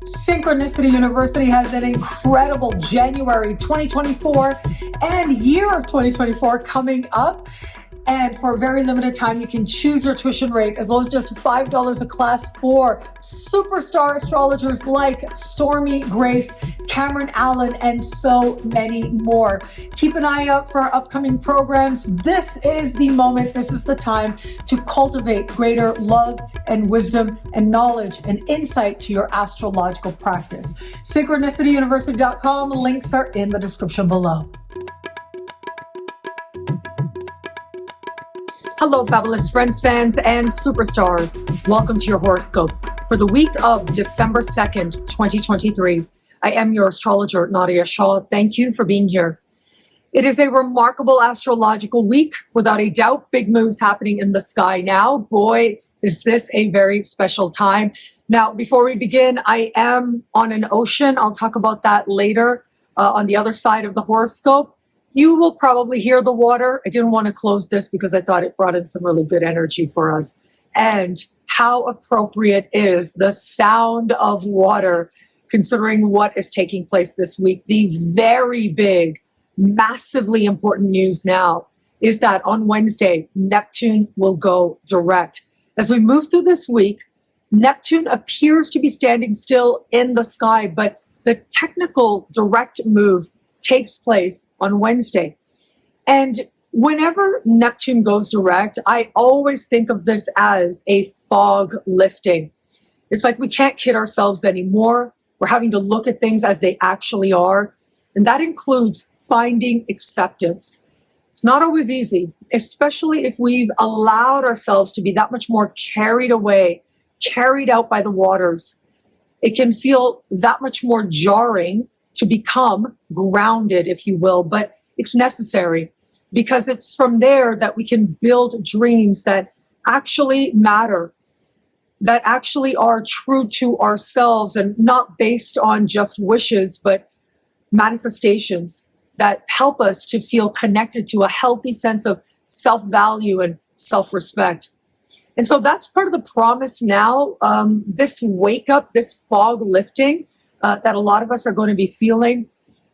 Synchronicity University has an incredible January 2024 and year of 2024 coming up. And for a very limited time, you can choose your tuition rate as low as just $5 a class for superstar astrologers like Stormy, Grace, Cameron Allen, and so many more. Keep an eye out for our upcoming programs. This is the moment, this is the time to cultivate greater love and wisdom and knowledge and insight to your astrological practice. SynchronicityUniversity.com, links are in the description below. Hello, fabulous friends, fans, and superstars. Welcome to your horoscope for the week of December 2nd, 2023. I am your astrologer, Nadiya Shah. Thank you for being here. It is a remarkable astrological week, without a doubt. Big moves happening in the sky now. Boy, is this a very special time. Now, before we begin, I am on an ocean. I'll talk about that later on the other side of the horoscope. You will probably hear the water. I didn't want to close this because I thought it brought in some really good energy for us. And how appropriate is the sound of water, considering what is taking place this week. The very big, massively important news now is that on Wednesday, Neptune will go direct. As we move through this week, Neptune appears to be standing still in the sky, but the technical direct move takes place on Wednesday. And whenever Neptune goes direct, I always think of this as a fog lifting. It's like we can't kid ourselves anymore. We're having to look at things as they actually are. And that includes finding acceptance. It's not always easy, especially if we've allowed ourselves to be that much more carried away, carried out by the waters. It can feel that much more jarring to become grounded, if you will, but it's necessary because it's from there that we can build dreams that actually matter, that actually are true to ourselves and not based on just wishes, but manifestations that help us to feel connected to a healthy sense of self-value and self-respect. And so that's part of the promise now, this wake up, this fog lifting, that a lot of us are going to be feeling.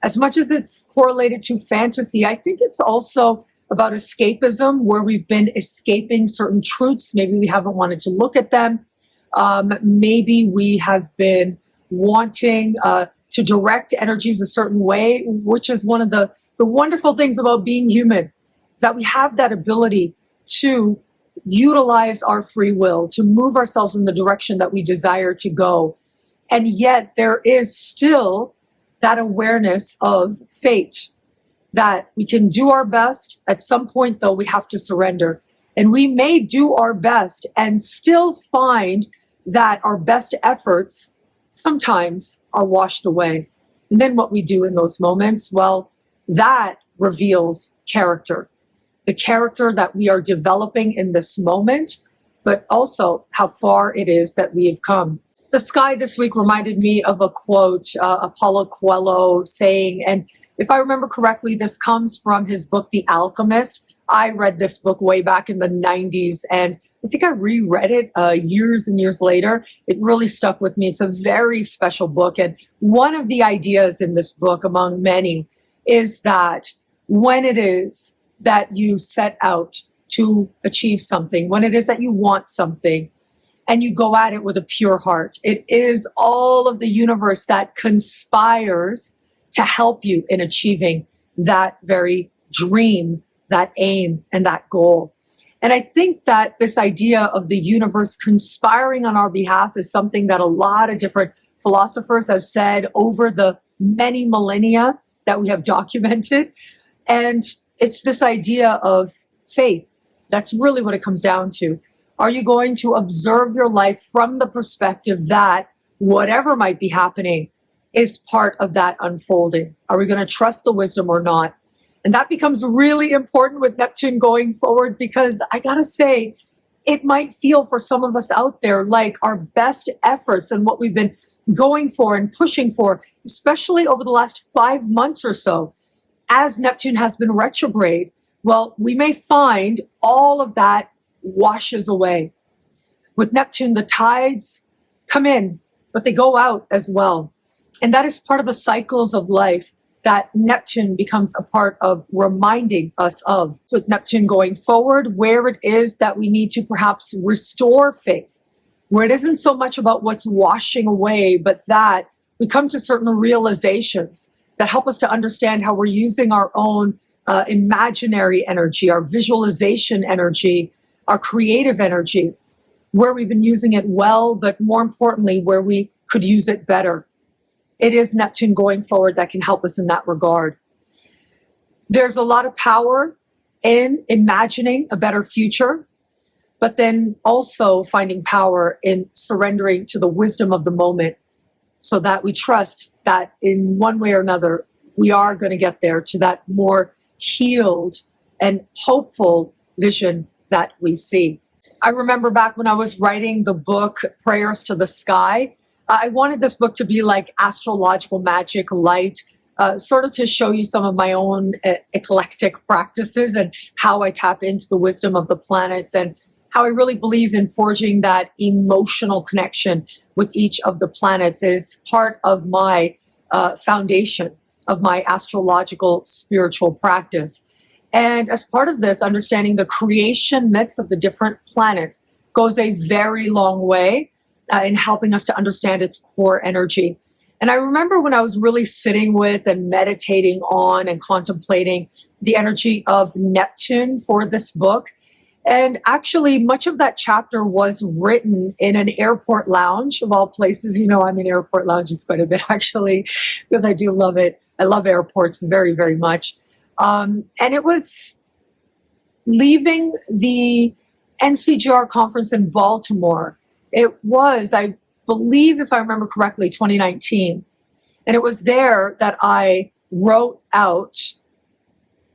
As much as it's correlated to fantasy, I think it's also about escapism, where we've been escaping certain truths. Maybe we haven't wanted to look at them. Maybe we have been wanting to direct energies a certain way, which is one of the wonderful things about being human, is that we have that ability to utilize our free will, to move ourselves in the direction that we desire to go. And yet there is still that awareness of fate, that we can do our best. At some point, though, we have to surrender. And we may do our best and still find that our best efforts sometimes are washed away. And then what we do in those moments, well, that reveals character. The character that we are developing in this moment, but also how far it is that we have come. The sky this week reminded me of a quote, Paulo Coelho saying, and if I remember correctly, this comes from his book, The Alchemist. I read this book way back in the 90s, and I think I reread it years and years later. It really stuck with me. It's a very special book. And one of the ideas in this book, among many, is that when it is that you set out to achieve something, when it is that you want something, and you go at it with a pure heart, it is all of the universe that conspires to help you in achieving that very dream, that aim, and that goal. And I think that this idea of the universe conspiring on our behalf is something that a lot of different philosophers have said over the many millennia that we have documented. And it's this idea of faith. That's really what it comes down to. Are you going to observe your life from the perspective that whatever might be happening is part of that unfolding? Are we going to trust the wisdom or not? And that becomes really important with Neptune going forward, because I got to say, it might feel for some of us out there like our best efforts and what we've been going for and pushing for, especially over the last 5 months or so, as Neptune has been retrograde, well, we may find all of that washes away. With Neptune, the tides come in, but they go out as well. And that is part of the cycles of life that Neptune becomes a part of reminding us of. With Neptune going forward, where it is that we need to perhaps restore faith, where it isn't so much about what's washing away, but that we come to certain realizations that help us to understand how we're using our own imaginary energy, our visualization energy, our creative energy, where we've been using it well, but more importantly, where we could use it better. It is Neptune going forward that can help us in that regard. There's a lot of power in imagining a better future, but then also finding power in surrendering to the wisdom of the moment so that we trust that in one way or another, we are going to get there to that more healed and hopeful vision that we see. I remember back when I was writing the book, Prayers to the Sky, I wanted this book to be like astrological magic light, sort of to show you some of my own eclectic practices and how I tap into the wisdom of the planets and how I really believe in forging that emotional connection with each of the planets is part of my foundation of my astrological spiritual practice. And as part of this, understanding the creation myths of the different planets goes a very long way in helping us to understand its core energy. And I remember when I was really sitting with and meditating on and contemplating the energy of Neptune for this book. And actually, much of that chapter was written in an airport lounge, of all places. You know, I'm in airport lounges quite a bit, actually, because I do love it. I love airports very, very much. And it was leaving the NCGR conference in Baltimore. It was, I believe, if I remember correctly, 2019. And it was there that I wrote out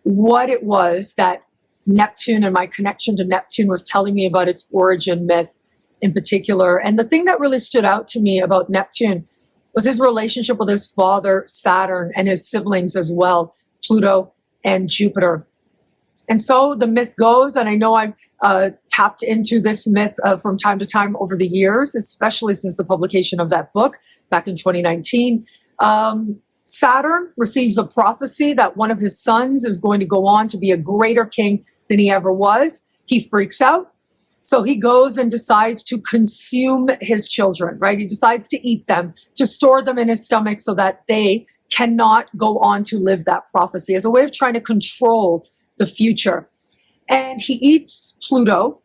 what it was that Neptune and my connection to Neptune was telling me about its origin myth in particular. And the thing that really stood out to me about Neptune was his relationship with his father, Saturn, and his siblings as well, Pluto and Jupiter. And so the myth goes, and I know I've tapped into this myth from time to time over the years, especially since the publication of that book back in 2019. Saturn receives a prophecy that one of his sons is going to go on to be a greater king than he ever was. He freaks out. So he goes and decides to consume his children, right? He decides to eat them, to store them in his stomach so that they cannot go on to live that prophecy as a way of trying to control the future. And he eats Pluto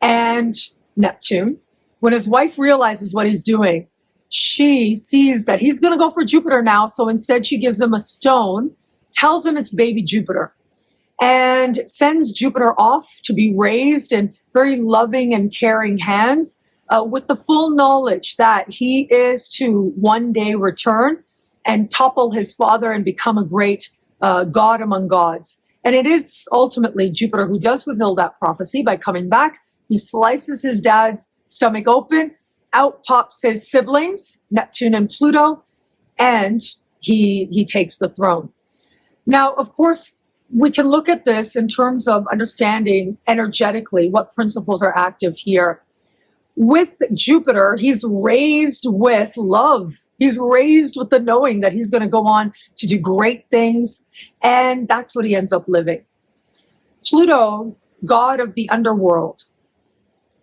and Neptune. When his wife realizes what he's doing, she sees that he's going to go for Jupiter now. So instead, she gives him a stone, tells him it's baby Jupiter, and sends Jupiter off to be raised in very loving and caring hands with the full knowledge that he is to one day return and topple his father and become a great god among gods. And it is ultimately Jupiter who does fulfill that prophecy by coming back. He slices his dad's stomach open, out pops his siblings, Neptune and Pluto, and he takes the throne. Now, of course, we can look at this in terms of understanding energetically what principles are active here. With Jupiter, he's raised with love. He's raised with the knowing that he's going to go on to do great things, and that's what he ends up living. Pluto, god of the underworld,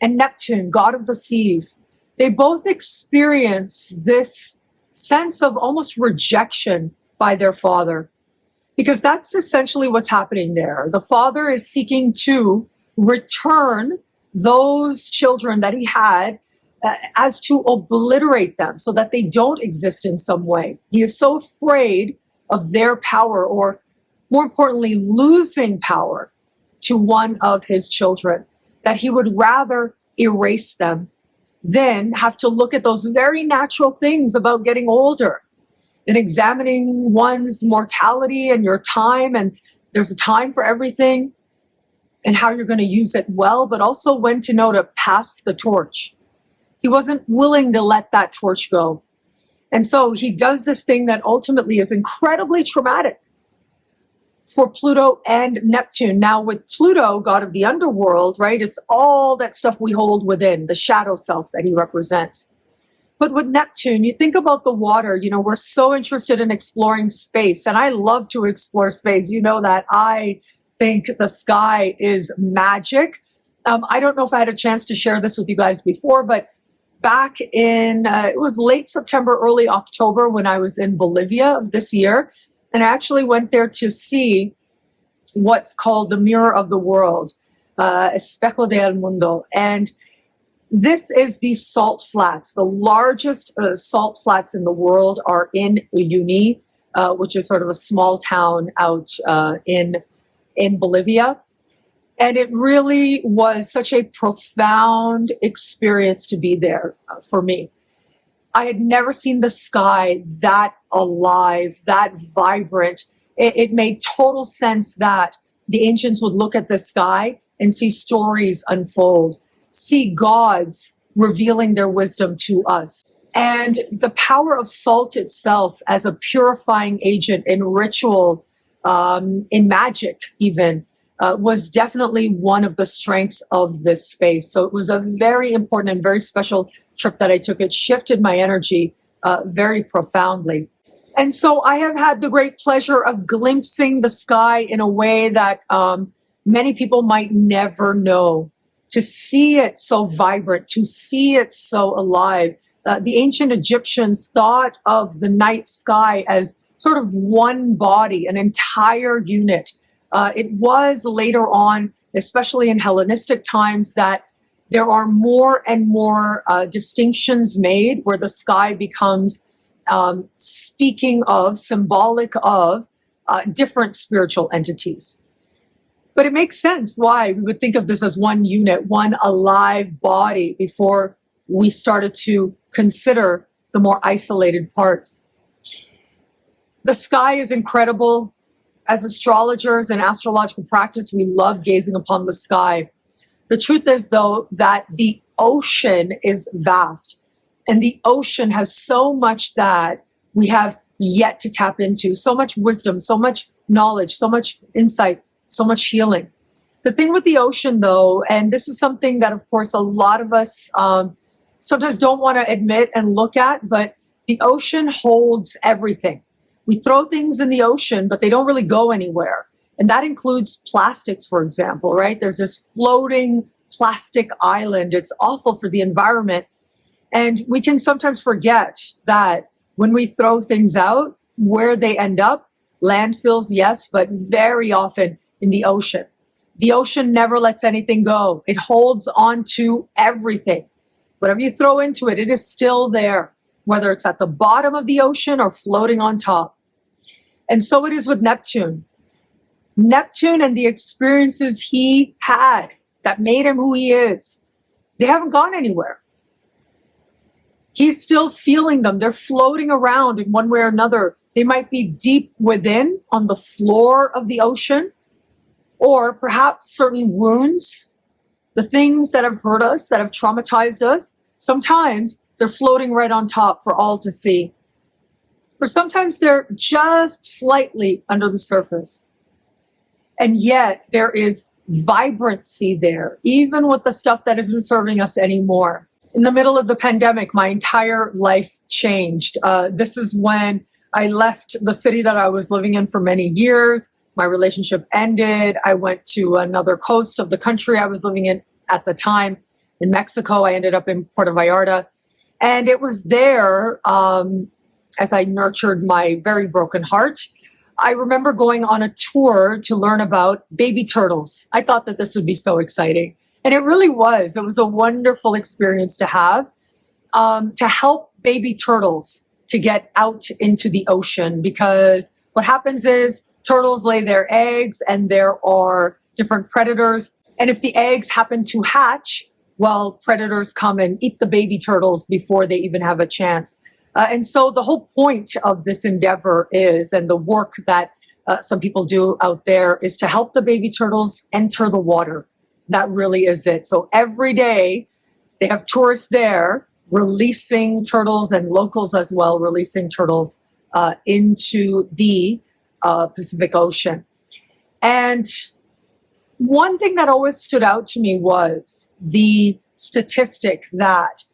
and Neptune, god of the seas, they both experience this sense of almost rejection by their father, because that's essentially what's happening there. The father is seeking to return those children that he had as to obliterate them so that they don't exist in some way. He is so afraid of their power, or more importantly, losing power to one of his children, that he would rather erase them than have to look at those very natural things about getting older and examining one's mortality and your time. And there's a time for everything, and how you're going to use it well, but also when to know to pass the torch. He wasn't willing to let that torch go. And so he does this thing that ultimately is incredibly traumatic for Pluto and Neptune. Now with Pluto, god of the underworld, right, it's all that stuff we hold within, the shadow self that he represents. But with Neptune, you think about the water, we're so interested in exploring space, and I love to explore space. You know that I think the sky is magic. I don't know if I had a chance to share this with you guys before, but back in, it was late September, early October when I was in Bolivia of this year, and I actually went there to see what's called the Mirror of the World, Espejo del Mundo. And this is the salt flats. The largest salt flats in the world are in Uyuni, which is sort of a small town out in Bolivia. And it really was such a profound experience to be there for me. I had never seen the sky that alive, that vibrant. It made total sense that the ancients would look at the sky and see stories unfold, see gods revealing their wisdom to us. And the power of salt itself as a purifying agent in ritual, in magic even, was definitely one of the strengths of this space. So it was a very important and very special trip that I took. It shifted my energy very profoundly. And so I have had the great pleasure of glimpsing the sky in a way that many people might never know. To see it so vibrant, to see it so alive. The ancient Egyptians thought of the night sky as sort of one body, an entire unit. It was later on, especially in Hellenistic times, that there are more and more distinctions made where the sky becomes speaking of, symbolic of different spiritual entities. But it makes sense why we would think of this as one unit, one alive body before we started to consider the more isolated parts. The sky is incredible. As astrologers and astrological practice, we love gazing upon the sky. The truth is, though, that the ocean is vast, and the ocean has so much that we have yet to tap into, so much wisdom, so much knowledge, so much insight, so much healing. The thing with the ocean, though, and this is something that, of course, a lot of us sometimes don't want to admit and look at, but the ocean holds everything. We throw things in the ocean, but they don't really go anywhere. And that includes plastics, for example, right? There's this floating plastic island. It's awful for the environment. And we can sometimes forget that when we throw things out, where they end up, landfills, yes, but very often in the ocean. The ocean never lets anything go. It holds on to everything. Whatever you throw into it, it is still there, whether it's at the bottom of the ocean or floating on top. And so it is with Neptune. Neptune and the experiences he had that made him who he is, they haven't gone anywhere. He's still feeling them. They're floating around in one way or another. They might be deep within on the floor of the ocean, or perhaps certain wounds, the things that have hurt us, that have traumatized us. Sometimes they're floating right on top for all to see. Or sometimes they're just slightly under the surface. And yet there is vibrancy there, even with the stuff that isn't serving us anymore. In the middle of the pandemic, my entire life changed. This is when I left the city that I was living in for many years. My relationship ended. I went to another coast of the country I was living in at the time. In Mexico, I ended up in Puerto Vallarta. And it was there, as I nurtured my very broken heart, I remember going on a tour to learn about baby turtles. I thought that this would be so exciting. And it really was. It was a wonderful experience to have, to help baby turtles to get out into the ocean, because what happens is turtles lay their eggs and there are different predators. And if the eggs happen to hatch, well, predators come and eat the baby turtles before they even have a chance. And so the whole point of this endeavor is, and the work that some people do out there, is to help the baby turtles enter the water. That really is it. So every day they have tourists there releasing turtles, and locals as well releasing turtles into the Pacific Ocean. And one thing that always stood out to me was the statistic that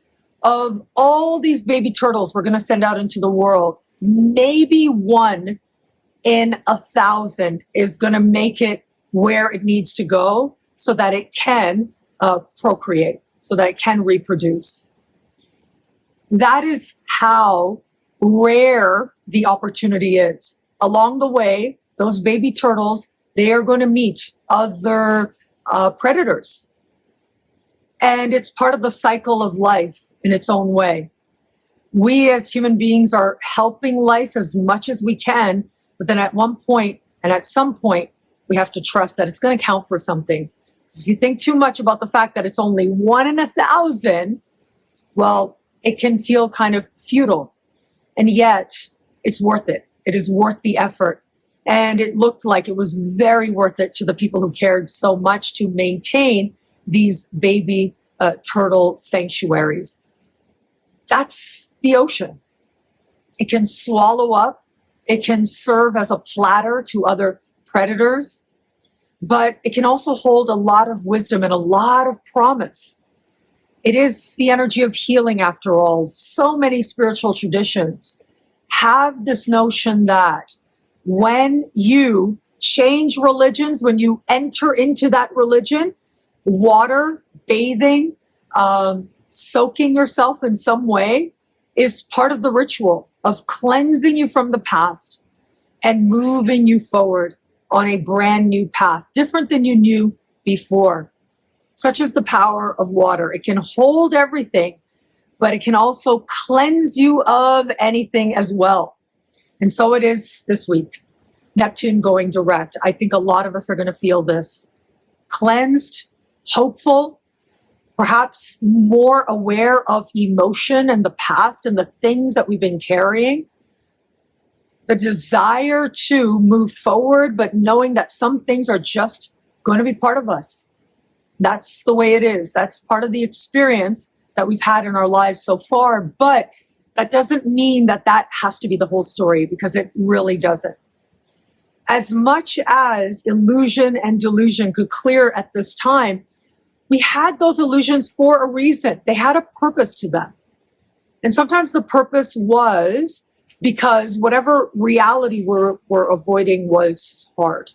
of all these baby turtles we're going to send out into the world, maybe 1 in 1,000 is going to make it where it needs to go so that it can procreate, so that it can reproduce. That is how rare the opportunity is. Along the way, those baby turtles, they are going to meet other predators. And it's part of the cycle of life in its own way. We as human beings are helping life as much as we can, but then at one point and at some point, we have to trust that it's going to count for something. Because if you think too much about the fact that it's only 1 in 1,000, well, it can feel kind of futile. And yet, it's worth it. It is worth the effort. And it looked like it was very worth it to the people who cared so much to maintain these baby turtle sanctuaries. That's the ocean. It can swallow up. It can serve as a platter to other predators. But it can also hold a lot of wisdom and a lot of promise. It is the energy of healing, after all. So many spiritual traditions have this notion that when you change religions, when you enter into that religion, water, bathing, soaking yourself in some way is part of the ritual of cleansing you from the past and moving you forward on a brand new path, different than you knew before. Such is the power of water. It can hold everything, but it can also cleanse you of anything as well. And so it is this week. Neptune going direct. I think a lot of us are going to feel this. Cleansed, hopeful, perhaps more aware of emotion and the past and the things that we've been carrying. The desire to move forward, but knowing that some things are just going to be part of us. That's the way it is. That's part of the experience that we've had in our lives so far. But that doesn't mean that that has to be the whole story, because it really doesn't. As much as illusion and delusion could clear at this time, we had those illusions for a reason. They had a purpose to them. And sometimes the purpose was because whatever reality we're avoiding was hard.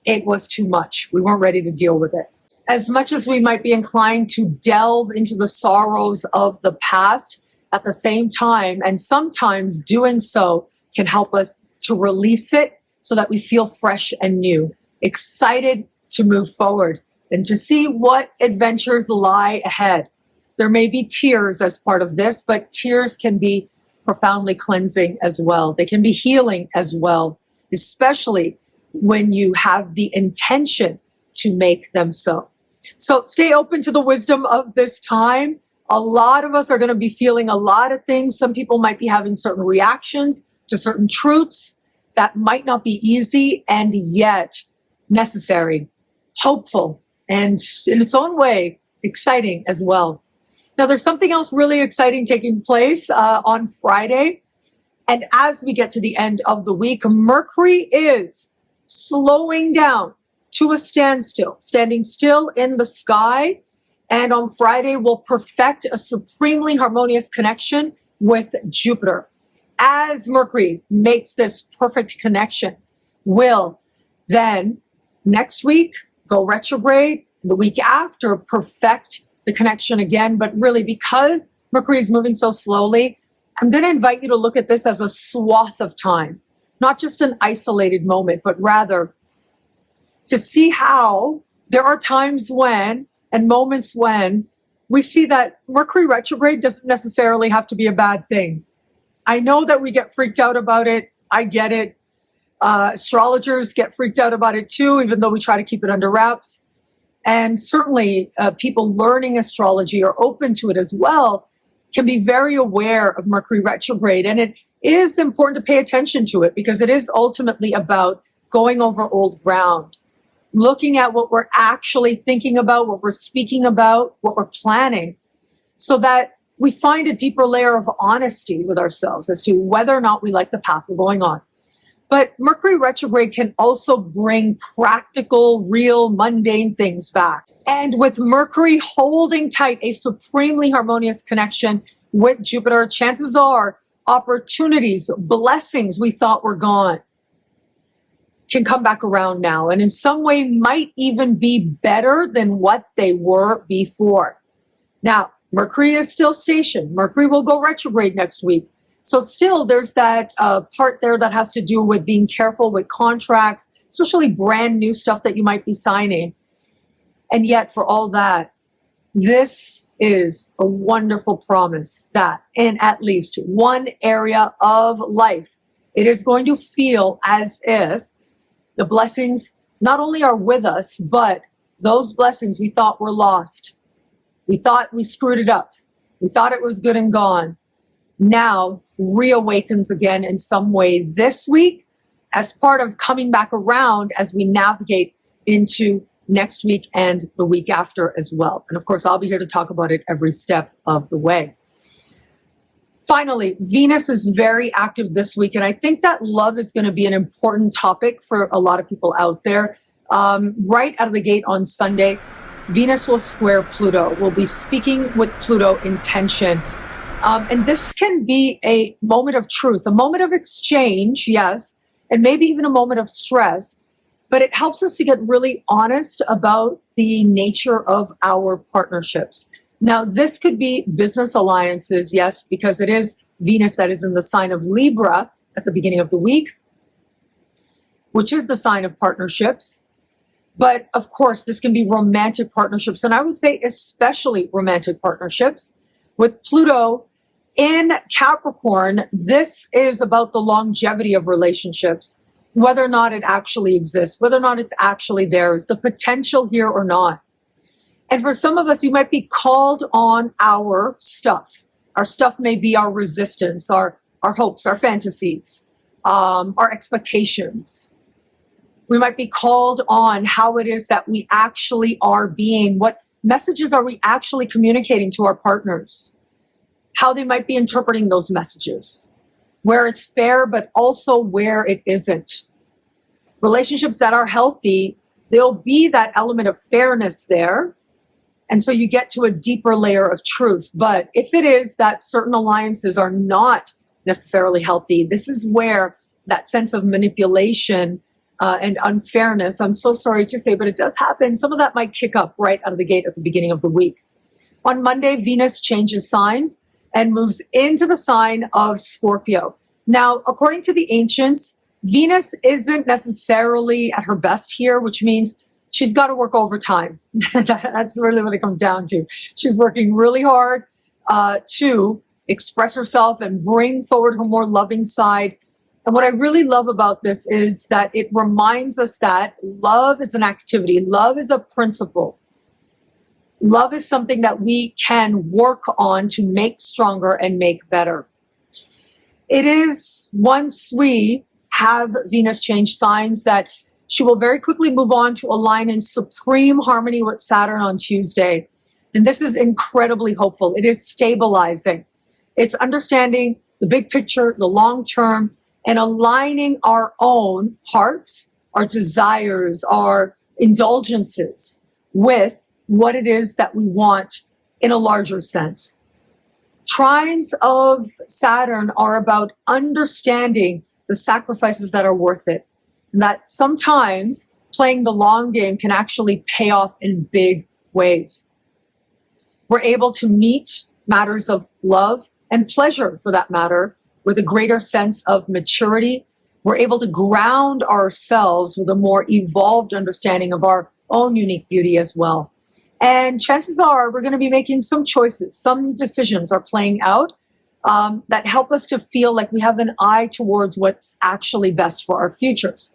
It was too much. We weren't ready to deal with it. As much as we might be inclined to delve into the sorrows of the past, at the same time, and sometimes doing so can help us to release it so that we feel fresh and new, excited to move forward and to see what adventures lie ahead. There may be tears as part of this, but tears can be profoundly cleansing as well. They can be healing as well, especially when you have the intention to make them so. So stay open to the wisdom of this time. A lot of us are going to be feeling a lot of things. Some people might be having certain reactions to certain truths that might not be easy and yet necessary, hopeful, and in its own way, exciting as well. Now, there's something else really exciting taking place on Friday. And as we get to the end of the week, Mercury is slowing down to a standstill, standing still in the sky. And on Friday, we'll perfect a supremely harmonious connection with Jupiter. As Mercury makes this perfect connection, will then next week go retrograde, the week after perfect the connection again. But really, because Mercury is moving so slowly, I'm going to invite you to look at this as a swath of time, not just an isolated moment, but rather to see how there are times when and moments when we see that Mercury retrograde doesn't necessarily have to be a bad thing. I know that we get freaked out about it. I get it. Astrologers get freaked out about it too, even though we try to keep it under wraps. And certainly people learning astrology or open to it as well can be very aware of Mercury retrograde. And it is important to pay attention to it because it is ultimately about going over old ground, looking at what we're actually thinking about, what we're speaking about, what we're planning, so that we find a deeper layer of honesty with ourselves as to whether or not we like the path we're going on. But Mercury retrograde can also bring practical, real, mundane things back. And with Mercury holding tight a supremely harmonious connection with Jupiter, chances are opportunities, blessings we thought were gone can come back around now, and in some way might even be better than what they were before. Now, Mercury is still stationed. Mercury will go retrograde next week. So still there's that part there that has to do with being careful with contracts, especially brand new stuff that you might be signing. And yet for all that, this is a wonderful promise that in at least one area of life, it is going to feel as if the blessings not only are with us, but those blessings we thought were lost. We thought we screwed it up. We thought it was good and gone. Now reawakens again in some way this week as part of coming back around as we navigate into next week and the week after as well. And of course, I'll be here to talk about it every step of the way. Finally, Venus is very active this week, and I think that love is going to be an important topic for a lot of people out there. Right out of the gate on Sunday, Venus will square Pluto. We'll be speaking with Pluto in tension. And this can be a moment of truth, a moment of exchange, yes, and maybe even a moment of stress, but it helps us to get really honest about the nature of our partnerships. Now, this could be business alliances, yes, because it is Venus that is in the sign of Libra at the beginning of the week, which is the sign of partnerships. But of course, this can be romantic partnerships, and I would say especially romantic partnerships. With Pluto in Capricorn, this is about the longevity of relationships, whether or not it actually exists, whether or not it's actually there, is the potential here or not. And for some of us, we might be called on our stuff. Our stuff may be our resistance, our hopes, our fantasies, our expectations. We might be called on how it is that we actually are being. What messages are we actually communicating to our partners? How they might be interpreting those messages. Where it's fair, but also where it isn't. Relationships that are healthy, there'll be that element of fairness there. And so you get to a deeper layer of truth. But if it is that certain alliances are not necessarily healthy, this is where that sense of manipulation and unfairness, I'm so sorry to say, but it does happen. Some of that might kick up right out of the gate at the beginning of the week. On Monday, Venus changes signs and moves into the sign of Scorpio. Now, according to the ancients, Venus isn't necessarily at her best here, which means she's got to work overtime. That's really what it comes down to. She's working really hard to express herself and bring forward her more loving side. And what I really love about this is that it reminds us that love is an activity. Love is a principle. Love is something that we can work on to make stronger and make better. It is once we have Venus change signs that she will very quickly move on to align in supreme harmony with Saturn on Tuesday. And this is incredibly hopeful. It is stabilizing. It's understanding the big picture, the long term, and aligning our own hearts, our desires, our indulgences with what it is that we want in a larger sense. Trines of Saturn are about understanding the sacrifices that are worth it. And that sometimes playing the long game can actually pay off in big ways. We're able to meet matters of love and pleasure, for that matter, with a greater sense of maturity. We're able to ground ourselves with a more evolved understanding of our own unique beauty as well. And chances are we're going to be making some choices. Some decisions are playing out that help us to feel like we have an eye towards what's actually best for our futures.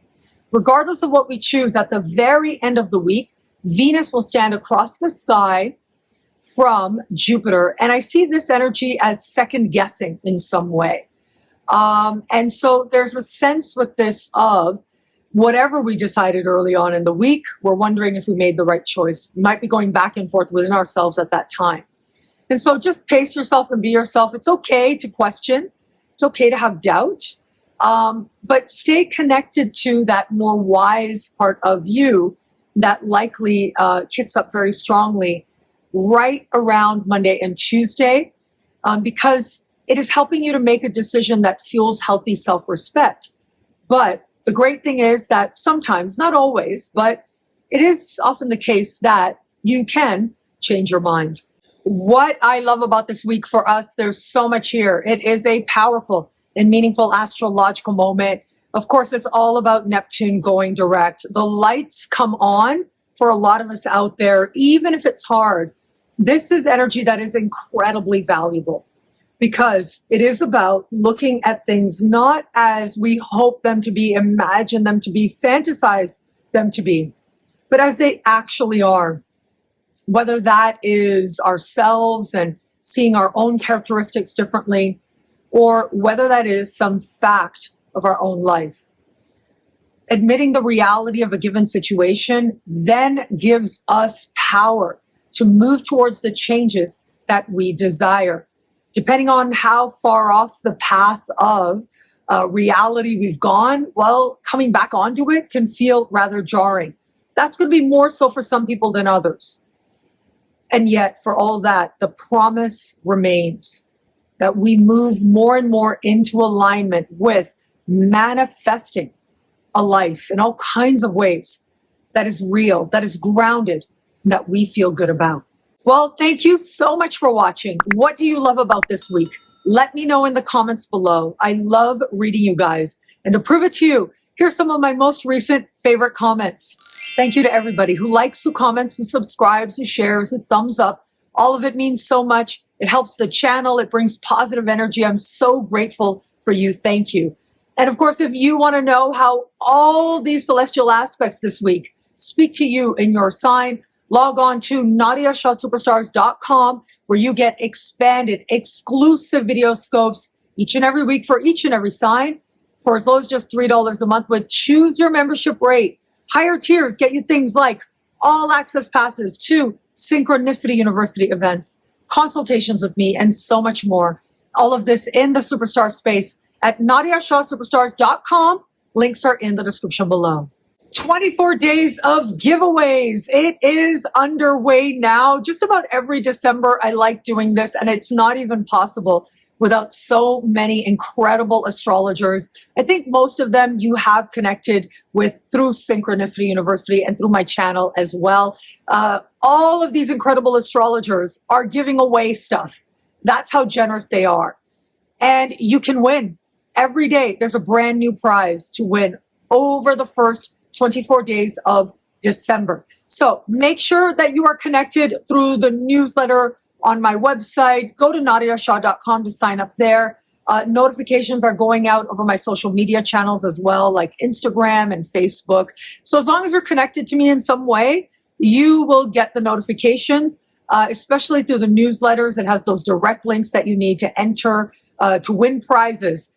Regardless of what we choose, at the very end of the week, Venus will stand across the sky from Jupiter. And I see this energy as second guessing in some way. And so there's a sense with this of whatever we decided early on in the week, we're wondering if we made the right choice. We might be going back and forth within ourselves at that time. And so just pace yourself and be yourself. It's okay to question. It's okay to have doubt. But stay connected to that more wise part of you that likely kicks up very strongly right around Monday and Tuesday, because it is helping you to make a decision that fuels healthy self-respect. But the great thing is that sometimes, not always, but it is often the case that you can change your mind. What I love about this week for us, there's so much here. It is a powerful and meaningful astrological moment. Of course, it's all about Neptune going direct. The lights come on for a lot of us out there, even if it's hard. This is energy that is incredibly valuable because it is about looking at things not as we hope them to be, imagine them to be, fantasize them to be, but as they actually are. Whether that is ourselves and seeing our own characteristics differently, or whether that is some fact of our own life. Admitting the reality of a given situation then gives us power to move towards the changes that we desire. Depending on how far off the path of reality we've gone, well, coming back onto it can feel rather jarring. That's going to be more so for some people than others. And yet, for all that, the promise remains that we move more and more into alignment with manifesting a life in all kinds of ways that is real, that is grounded, and that we feel good about. Well, thank you so much for watching. What do you love about this week? Let me know in the comments below. I love reading you guys. And to prove it to you, here's some of my most recent favorite comments. Thank you to everybody who likes, who comments, who subscribes, who shares, who thumbs up. All of it means so much. It helps the channel. It brings positive energy. I'm so grateful for you. Thank you. And of course, if you want to know how all these celestial aspects this week speak to you in your sign, log on to NadiyaShahSuperstars.com, where you get expanded, exclusive video scopes each and every week for each and every sign for as low as just $3 a month. But choose your membership rate. Higher tiers get you things like all access passes to Synchronicity University events, consultations with me, and so much more. All of this in the Superstar space at NadiyaShahSuperstars.com. Links are in the description below. 24 days of giveaways. It is underway now. Just about every December, I like doing this, and it's not even possible without so many incredible astrologers. I think most of them you have connected with through Synchronicity University and through my channel as well. All of these incredible astrologers are giving away stuff. That's how generous they are. And you can win. Every day, there's a brand new prize to win over the first 24 days of December. So make sure that you are connected through the newsletter on my website. Go to NadiyaShah.com to sign up there. Notifications are going out over my social media channels as well, like Instagram and Facebook. So as long as you're connected to me in some way, you will get the notifications, especially through the newsletters. It has those direct links that you need to enter to win prizes.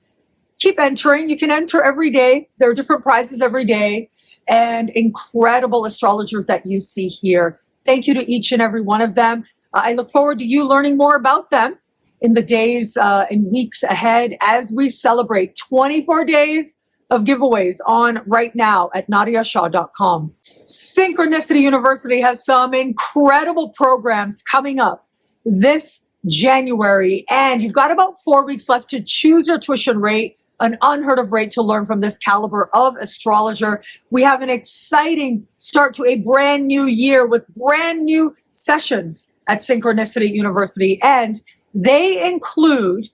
Keep entering. You can enter every day. There are different prizes every day and incredible astrologers that you see here. Thank you to each and every one of them. I look forward to you learning more about them in the days and weeks ahead as we celebrate 24 days of giveaways on right now at NadiyaShah.com. Synchronicity University has some incredible programs coming up this January, and you've got about 4 weeks left to choose your tuition rate, an unheard of rate to learn from this caliber of astrologer. We have an exciting start to a brand new year with brand new sessions at Synchronicity University, and they include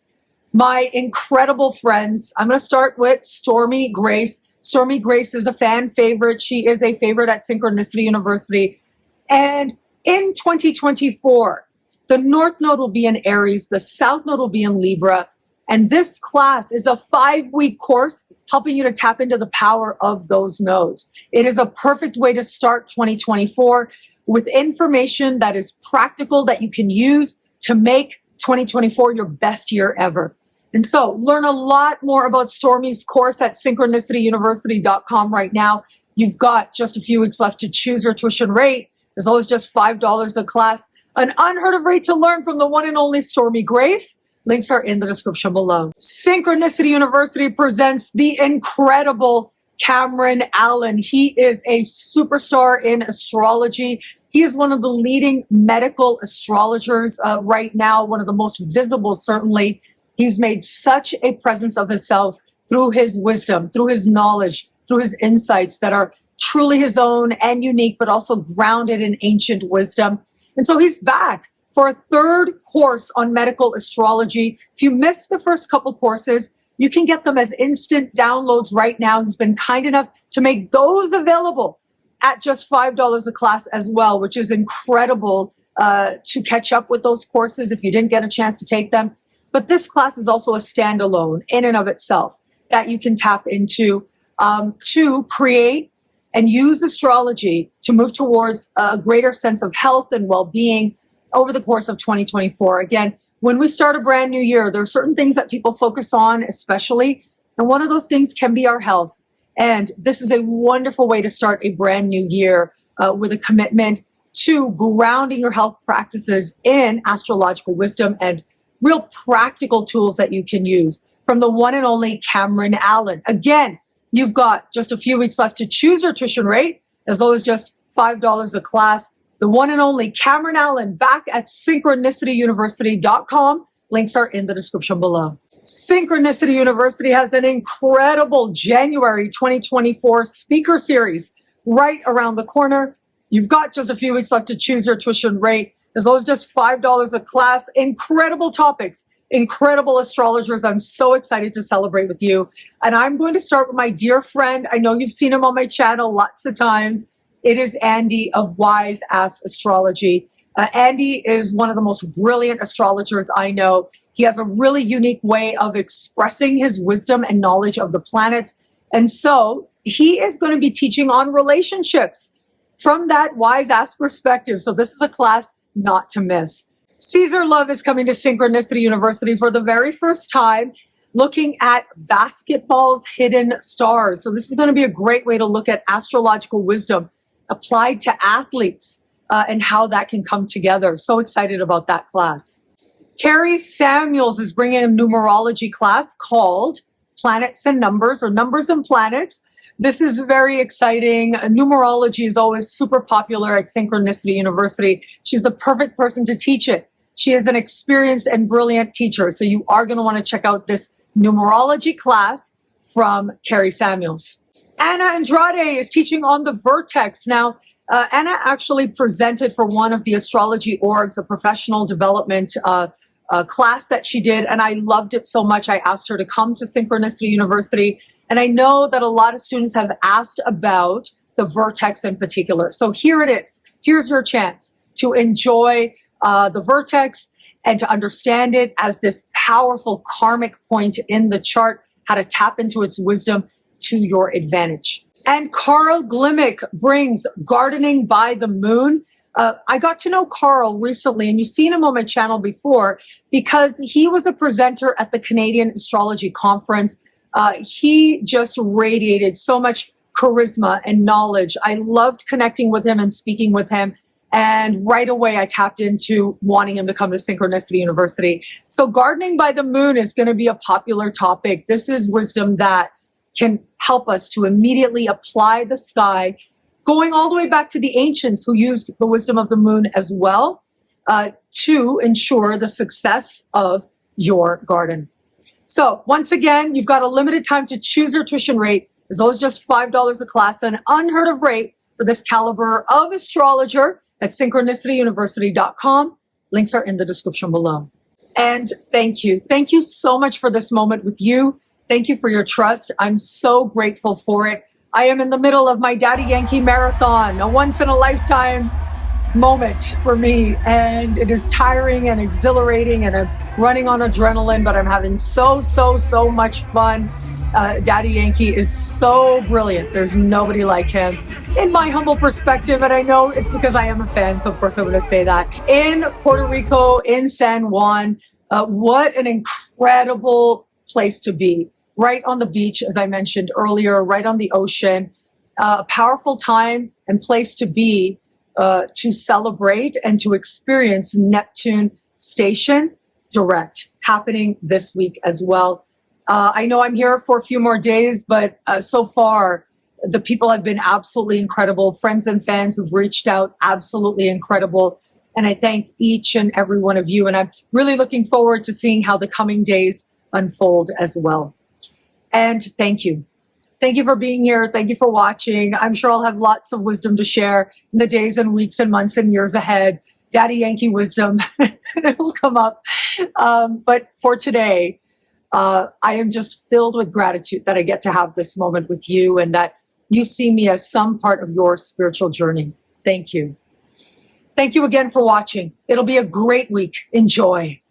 my incredible friends. I'm going to start with Stormy Grace. Stormy Grace is a fan favorite. She is a favorite at Synchronicity University. And in 2024, the North Node will be in Aries, the South Node will be in Libra, and this class is a 5-week course helping you to tap into the power of those nodes. It is a perfect way to start 2024 with information that is practical that you can use to make 2024 your best year ever. And so learn a lot more about Stormy's course at synchronicityuniversity.com right now. You've got just a few weeks left to choose your tuition rate, as low as just $5 a class. An unheard of rate to learn from the one and only Stormy Grace. Links are in the description below. Synchronicity University presents the incredible Cameron Allen. He is a superstar in astrology. He is one of the leading medical astrologers right now, one of the most visible, certainly. He's made such a presence of himself through his wisdom, through his knowledge, through his insights that are truly his own and unique, but also grounded in ancient wisdom. And so he's back for a third course on medical astrology. If you missed the first couple courses, you can get them as instant downloads right now. He's been kind enough to make those available at just $5 a class as well, which is incredible to catch up with those courses if you didn't get a chance to take them. But this class is also a standalone in and of itself that you can tap into to create and use astrology to move towards a greater sense of health and well-being over the course of 2024. Again, when we start a brand new year, there are certain things that people focus on, especially, and one of those things can be our health. And this is a wonderful way to start a brand new year with a commitment to grounding your health practices in astrological wisdom and real practical tools that you can use from the one and only Cameron Allen. Again, you've got just a few weeks left to choose your tuition rate, as low as just $5 a class. The one and only Cameron Allen back at synchronicityuniversity.com. Links are in the description below. Synchronicity University has an incredible January 2024 speaker series right around the corner. You've got just a few weeks left to choose your tuition rate, as low as just $5 a class. Incredible topics, incredible astrologers. I'm so excited to celebrate with you. And I'm going to start with my dear friend. I know you've seen him on my channel lots of times. It is Andy of Wise Ass Astrology. Andy is one of the most brilliant astrologers I know. He has a really unique way of expressing his wisdom and knowledge of the planets. And so he is going to be teaching on relationships from that wise ass perspective. So this is a class not to miss. Caesar Love is coming to Synchronicity University for the very first time, looking at basketball's hidden stars. So this is going to be a great way to look at astrological wisdom applied to athletes and how that can come together. So excited about that class. Carrie Samuels is bringing a numerology class called Planets and Numbers, or Numbers and Planets. This is very exciting. Numerology is always super popular at Synchronicity University. She's the perfect person to teach it. She is an experienced and brilliant teacher. So you are going to want to check out this numerology class from Carrie Samuels. Anna Andrade is teaching on the Vertex. Now, Anna actually presented for one of the astrology orgs, a professional development class that she did, and I loved it so much I asked her to come to Synchronicity University. And I know that a lot of students have asked about the Vertex in particular. So here it is. Here's your chance to enjoy the Vertex and to understand it as this powerful karmic point in the chart, how to tap into its wisdom to your advantage. And Carl Glimmick brings Gardening by the Moon. I got to know Carl recently, and you've seen him on my channel before because he was a presenter at the Canadian Astrology Conference. He just radiated so much charisma and knowledge. I loved connecting with him and speaking with him. And right away, I tapped into wanting him to come to Synchronicity University. So Gardening by the Moon is going to be a popular topic. This is wisdom that can help us to immediately apply the sky, going all the way back to the ancients who used the wisdom of the moon as well to ensure the success of your garden. So once again, you've got a limited time to choose your tuition rate, as low as just $5 a class, an unheard of rate for this caliber of astrologer at synchronicityuniversity.com. Links are in the description below. And thank you. Thank you so much for this moment with you. Thank you for your trust. I'm so grateful for it. I am in the middle of my Daddy Yankee marathon, a once-in-a-lifetime moment for me. And it is tiring and exhilarating, and I'm running on adrenaline, but I'm having so much fun. Daddy Yankee is so brilliant. There's nobody like him, in my humble perspective. And I know it's because I am a fan, so of course I'm going to say that. In Puerto Rico, in San Juan, what an incredible place to be. Right on the beach, as I mentioned earlier, right on the ocean. A powerful time and place to be to celebrate and to experience Neptune station direct, happening this week as well. I know I'm here for a few more days, but so far, the people have been absolutely incredible. Friends and fans who've reached out, absolutely incredible. And I thank each and every one of you. And I'm really looking forward to seeing how the coming days unfold as well. And thank you. Thank you for being here. Thank you for watching. I'm sure I'll have lots of wisdom to share in the days and weeks and months and years ahead. Daddy Yankee wisdom that will come up. But for today, I am just filled with gratitude that I get to have this moment with you and that you see me as some part of your spiritual journey. Thank you. Thank you again for watching. It'll be a great week. Enjoy.